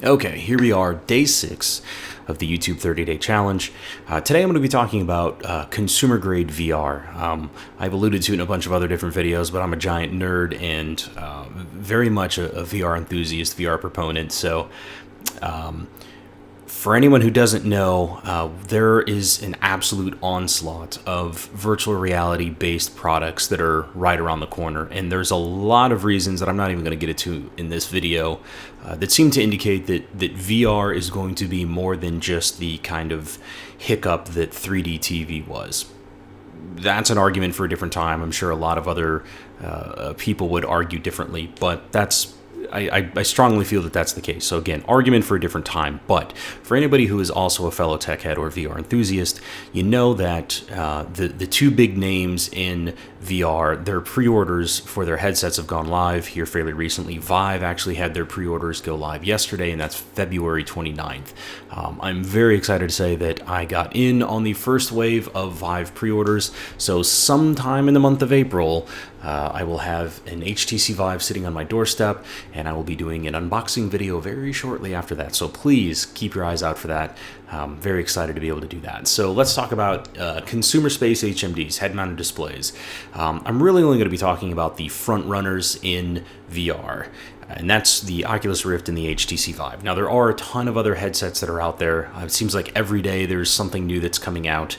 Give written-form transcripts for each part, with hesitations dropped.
Okay, here we are, day 6 of the YouTube 30-day challenge. Today I'm going to be talking about consumer-grade VR. I've alluded to it in a bunch of other different videos, but I'm a giant nerd and very much a VR enthusiast, VR proponent. So for anyone who doesn't know, there is an absolute onslaught of virtual reality-based products that are right around the corner, and there's a lot of reasons that I'm not even going to get into in this video that seem to indicate that VR is going to be more than just the kind of hiccup that 3D TV was. That's an argument for a different time. I'm sure a lot of other people would argue differently, but I strongly feel that that's the case. So again, argument for a different time. But for anybody who is also a fellow tech head or VR enthusiast, you know that the two big names in VR, their pre-orders for their headsets have gone live here fairly recently. Vive actually had their pre-orders go live yesterday, and that's February 29th. I'm very excited to say that I got in on the first wave of Vive pre-orders. So sometime in the month of April, I will have an HTC Vive sitting on my doorstep, and I will be doing an unboxing video very shortly after that. So please keep your eyes out for that. I'm very excited to be able to do that. So let's talk about consumer space HMDs, head-mounted displays. I'm really only going to be talking about the front runners in VR, and that's the Oculus Rift and the HTC Vive. Now, there are a ton of other headsets that are out there. It seems like every day there's something new that's coming out.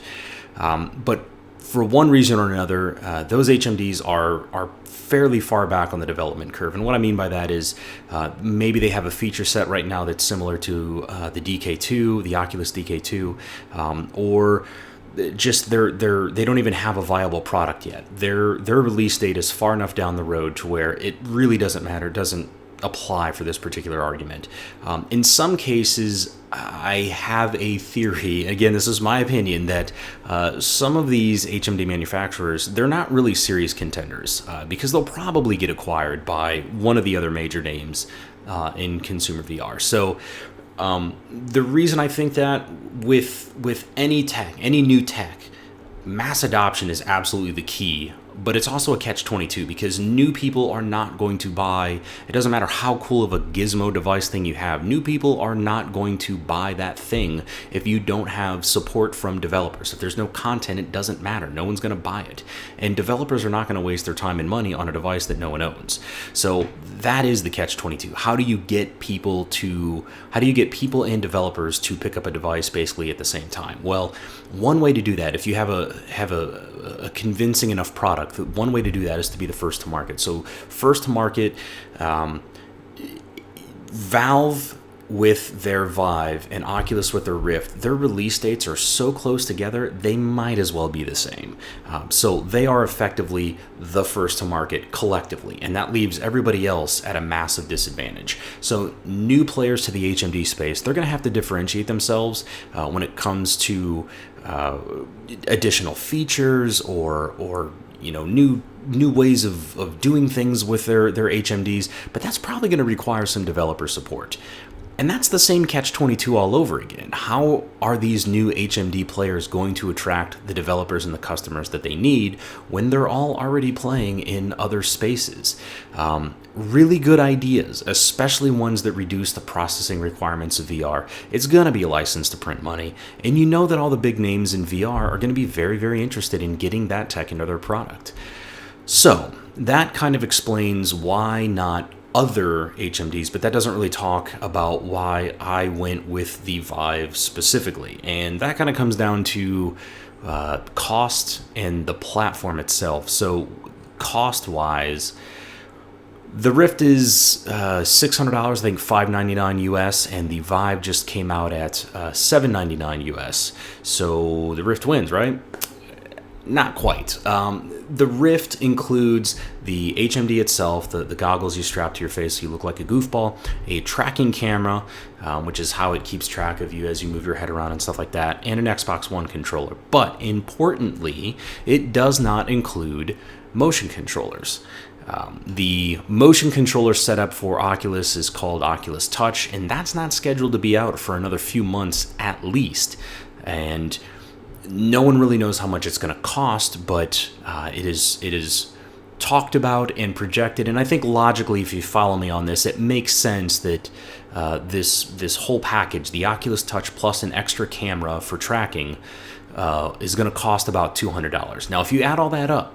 But for one reason or another, those HMDs are fairly far back on the development curve. And what I mean by that is maybe they have a feature set right now that's similar to the DK2, the Oculus DK2, or just they don't even have a viable product yet. Their release date is far enough down the road to where it really doesn't matter, doesn't apply for this particular argument. In some cases, I have a theory, again, this is my opinion, that some of these HMD manufacturers, they're not really serious contenders because they'll probably get acquired by one of the other major names in consumer VR. So the reason I think that with any tech, any new tech, mass adoption is absolutely the key. But it's also a catch-22 because new people are not going to buy, it doesn't matter how cool of a gizmo device thing you have, new people are not going to buy that thing if you don't have support from developers. If there's no content, it doesn't matter. No one's going to buy it. And developers are not going to waste their time and money on a device that no one owns. So that is the catch-22. How do you get people and developers to pick up a device basically at the same time? Well, one way to do that, if you have a convincing enough product, one way to do that is to be the first to market. So first to market, Valve with their Vive and Oculus with their Rift, their release dates are so close together, they might as well be the same. So they are effectively the first to market collectively, and that leaves everybody else at a massive disadvantage. So new players to the HMD space, they're going to have to differentiate themselves when it comes to additional features or new ways of doing things with their HMDs, but that's probably going to require some developer support. And that's the same catch-22 all over again. How are these new HMD players going to attract the developers and the customers that they need when they're all already playing in other spaces? Really good ideas, especially ones that reduce the processing requirements of VR. It's going to be a license to print money, and you know that all the big names in VR are going to be very, very interested in getting that tech into their product. So that kind of explains why not other HMDs, but that doesn't really talk about why I went with the Vive specifically. And that kind of comes down to cost and the platform itself. So cost-wise, the Rift is $600, I think $599 US, and the Vive just came out at $799 US. So the Rift wins, right? Not quite. The Rift includes the HMD itself, the goggles you strap to your face so you look like a goofball, a tracking camera, which is how it keeps track of you as you move your head around and stuff like that, and an Xbox One controller. But importantly, it does not include motion controllers. The motion controller setup for Oculus is called Oculus Touch, and that's not scheduled to be out for another few months at least. And no one really knows how much it's going to cost, but it is talked about and projected, and I think logically, if you follow me on this, it makes sense that this whole package, the Oculus Touch plus an extra camera for tracking, is going to cost about $200. Now, if you add all that up,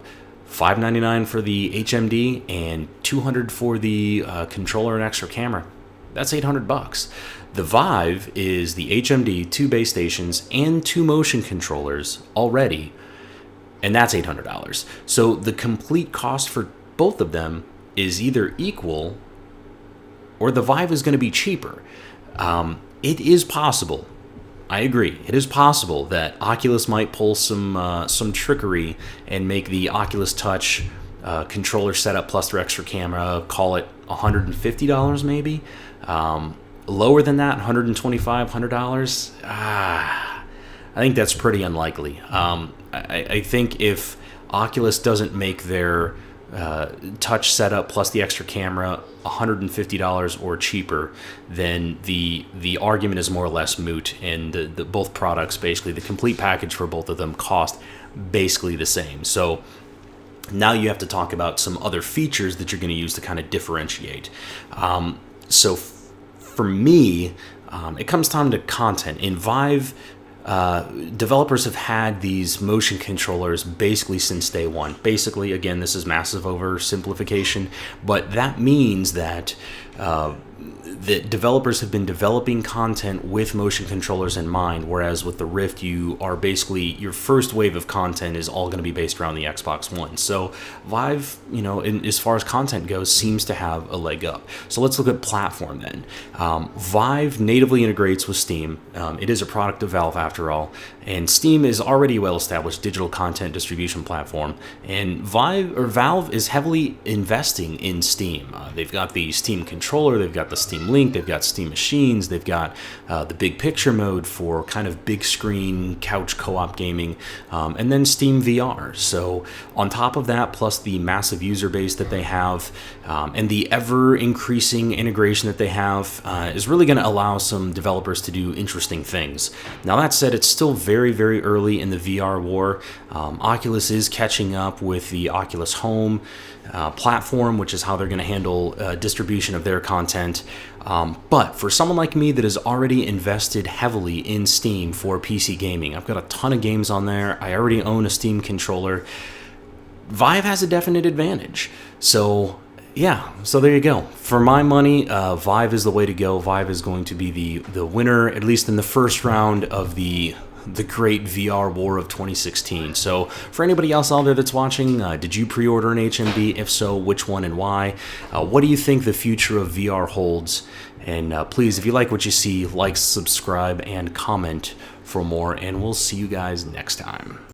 $599 for the HMD and $200 for the controller and extra camera, that's $800. The Vive is the HMD, 2 base stations, and 2 motion controllers already, and that's $800. So the complete cost for both of them is either equal or the Vive is going to be cheaper. It is possible. I agree. It is possible that Oculus might pull some trickery and make the Oculus Touch controller setup plus their extra camera, call it $150 maybe. Lower than that, $125, $100. I think that's pretty unlikely. I think if Oculus doesn't make their touch setup plus the extra camera $150 or cheaper, then the argument is more or less moot, and the both products, basically the complete package for both of them, cost basically the same. So now you have to talk about some other features that you're going to use to kind of differentiate. So for me, it comes down to content. In Vive, developers have had these motion controllers basically since day one. Basically, again, this is massive oversimplification, but that means that that developers have been developing content with motion controllers in mind, whereas with the Rift, you are basically, your first wave of content is all going to be based around the Xbox One. So Vive, as far as content goes, seems to have a leg up. So let's look at platform then. Vive natively integrates with Steam. It is a product of Valve after all, and Steam is already a well-established digital content distribution platform, and Valve is heavily investing in Steam. They've got the Steam controller, they've got the Steam Link, they've got Steam machines, they've got the big picture mode for kind of big screen couch co-op gaming, and then Steam VR. So on top of that, plus the massive user base that they have, and the ever increasing integration that they have, is really going to allow some developers to do interesting things. Now that said, it's still very, very early in the VR war. Oculus is catching up with the Oculus Home platform, which is how they're going to handle distribution of their content. But for someone like me that has already invested heavily in Steam for PC gaming, I've got a ton of games on there, I already own a Steam controller, Vive has a definite advantage. So yeah, so there you go. For my money, Vive is the way to go. Vive is going to be the winner, at least in the first round of the great VR war of 2016. So for anybody else out there that's watching, did you pre-order an HMD? If so, which one and why? What do you think the future of VR holds? And please, if you like what you see, like, subscribe, and comment for more, and we'll see you guys next time.